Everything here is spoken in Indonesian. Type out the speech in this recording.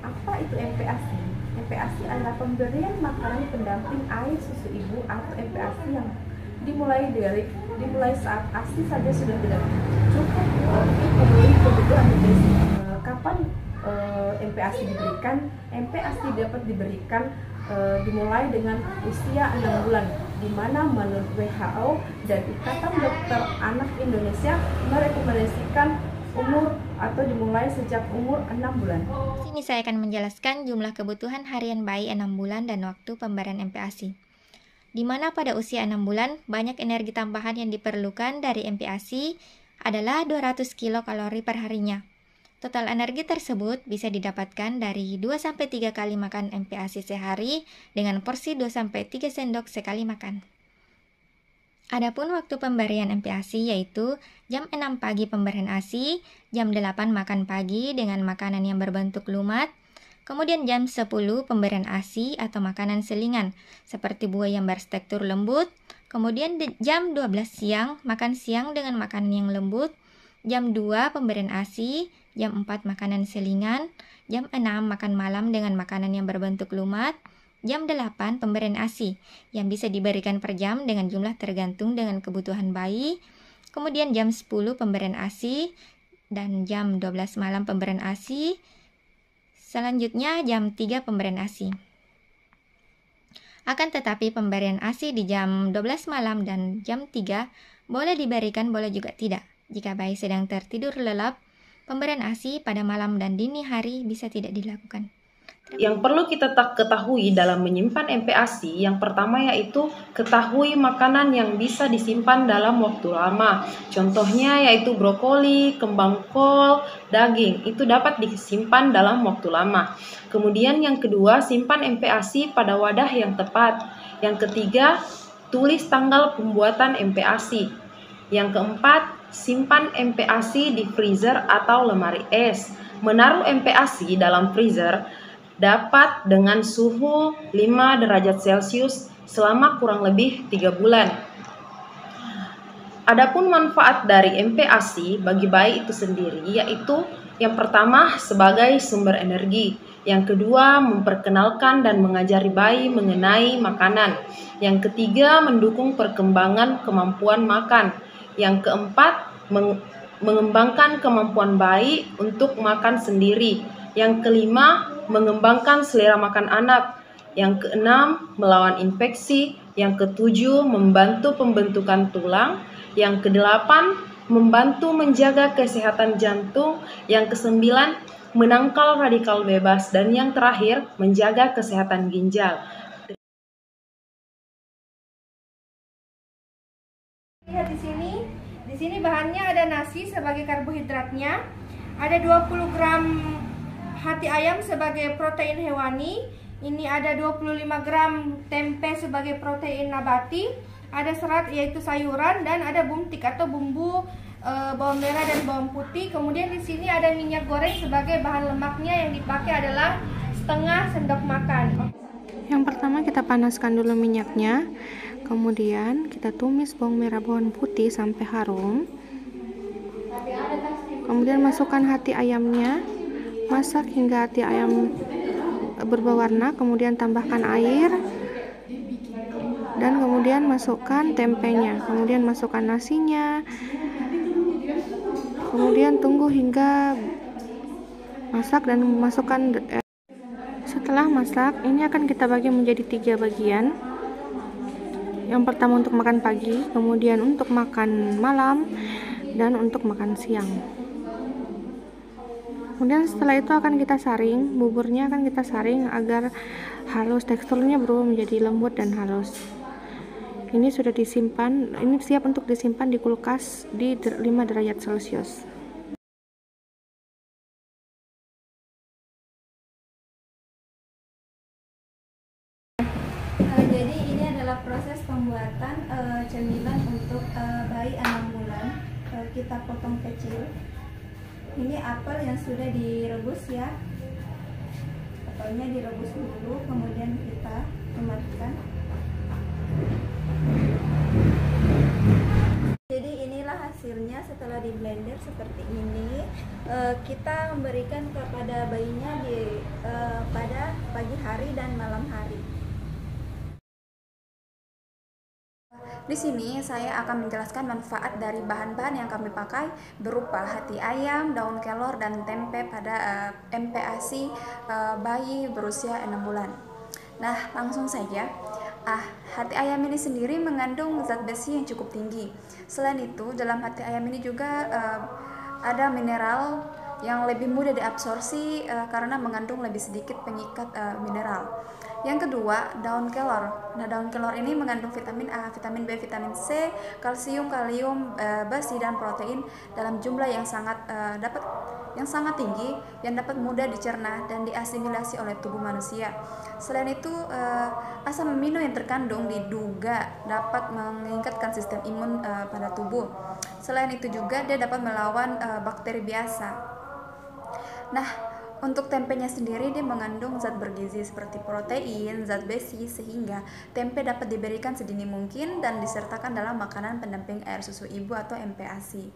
Apa itu MPASI? MPASI adalah pemberian makanan pendamping air susu ibu atau MPASI yang dimulai saat ASI saja sudah tidak cukup untuk memenuhi kebutuhan nutrisi. Kapan MPASI diberikan? MPASI dapat diberikan dimulai dengan usia 6 bulan, di mana menurut WHO dan Ikatan Dokter Anak Indonesia merekomendasikan umur atau dimulai sejak umur 6 bulan. Sini saya akan menjelaskan jumlah kebutuhan harian bayi 6 bulan dan waktu pemberian MPASI. Di mana pada usia 6 bulan, banyak energi tambahan yang diperlukan dari MPASI adalah 200 kilokalori per harinya. Total energi tersebut bisa didapatkan dari 2-3 kali makan MPASI sehari dengan porsi 2-3 sendok sekali makan. Adapun waktu pemberian MPASI yaitu jam 6 pagi pemberian ASI, jam 8 makan pagi dengan makanan yang berbentuk lumat, kemudian jam 10 pemberian ASI atau makanan selingan seperti buah yang bertekstur lembut, kemudian jam 12 siang makan siang dengan makanan yang lembut, jam 2 pemberian ASI, jam 4 makanan selingan, jam 6 makan malam dengan makanan yang berbentuk lumat, jam 8 pemberian ASI yang bisa diberikan per jam dengan jumlah tergantung dengan kebutuhan bayi, kemudian jam 10 pemberian ASI dan jam 12 malam pemberian ASI, selanjutnya jam 3 pemberian ASI. Akan tetapi pemberian ASI di jam 12 malam dan jam 3 boleh diberikan, boleh juga tidak. Jika bayi sedang tertidur lelap, pemberian ASI pada malam dan dini hari bisa tidak dilakukan. Yang perlu kita ketahui dalam menyimpan MPASI, yang pertama yaitu ketahui makanan yang bisa disimpan dalam waktu lama. Contohnya yaitu brokoli, kembang kol, daging, itu dapat disimpan dalam waktu lama. Kemudian yang kedua, simpan MPASI pada wadah yang tepat. Yang ketiga, tulis tanggal pembuatan MPASI. Yang keempat, simpan MPASI di freezer atau lemari es. Menaruh MPASI dalam freezer dapat dengan suhu 5 derajat Celcius selama kurang lebih 3 bulan. Adapun manfaat dari MPASI bagi bayi itu sendiri yaitu yang pertama sebagai sumber energi, yang kedua memperkenalkan dan mengajari bayi mengenai makanan, yang ketiga mendukung perkembangan kemampuan makan, yang keempat mengembangkan kemampuan bayi untuk makan sendiri, yang kelima mengembangkan selera makan anak, yang keenam melawan infeksi, yang ketujuh membantu pembentukan tulang, yang kedelapan membantu menjaga kesehatan jantung, yang kesembilan menangkal radikal bebas, dan yang terakhir menjaga kesehatan ginjal. Lihat di sini bahannya ada nasi sebagai karbohidratnya, ada 20 gram hati ayam sebagai protein hewani, ini ada 25 gram tempe sebagai protein nabati, ada serat yaitu sayuran, dan ada bumtik atau bumbu bawang merah dan bawang putih. Kemudian di sini ada minyak goreng sebagai bahan lemaknya, yang dipakai adalah setengah sendok makan. Yang pertama kita panaskan dulu minyaknya, kemudian kita tumis bawang merah bawang putih sampai harum, kemudian masukkan hati ayamnya, masak hingga hati ayam berubah warna, kemudian tambahkan air dan kemudian masukkan tempenya, kemudian masukkan nasinya, kemudian tunggu hingga masak dan masukkan. Setelah masak, ini akan kita bagi menjadi 3 bagian. Yang pertama untuk makan pagi, kemudian untuk makan malam, dan untuk makan siang. Kemudian setelah itu akan kita saring, buburnya akan kita saring agar halus, teksturnya berubah menjadi lembut dan halus. Ini sudah disimpan, ini siap untuk disimpan di kulkas di 5 derajat Celcius. Jadi ini adalah proses pembuatan cemilan untuk bayi 6 bulan. Kita potong kecil. Ini apel yang sudah direbus ya. Apelnya direbus dulu, kemudian kita matikan. Jadi inilah hasil hasilnya setelah di blender seperti ini. Kita memberikan kepada bayinya pada pagi hari dan malam hari. Di sini saya akan menjelaskan manfaat dari bahan-bahan yang kami pakai berupa hati ayam, daun kelor, dan tempe pada MPASI bayi berusia 6 bulan. Nah, langsung saja. Hati ayam ini sendiri mengandung zat besi yang cukup tinggi. Selain itu, dalam hati ayam ini juga ada mineral yang lebih mudah diabsorpsi karena mengandung lebih sedikit pengikat mineral. Yang kedua, daun kelor. Nah, daun kelor ini mengandung vitamin A, vitamin B, vitamin C, kalsium, kalium, besi, dan protein dalam jumlah yang sangat tinggi yang dapat mudah dicerna dan diasimilasi oleh tubuh manusia. Selain itu, asam amino yang terkandung diduga dapat meningkatkan sistem imun pada tubuh. Selain itu juga dia dapat melawan bakteri biasa. Nah, untuk tempenya sendiri dia mengandung zat bergizi seperti protein, zat besi, sehingga tempe dapat diberikan sedini mungkin dan disertakan dalam makanan pendamping air susu ibu atau MPASI.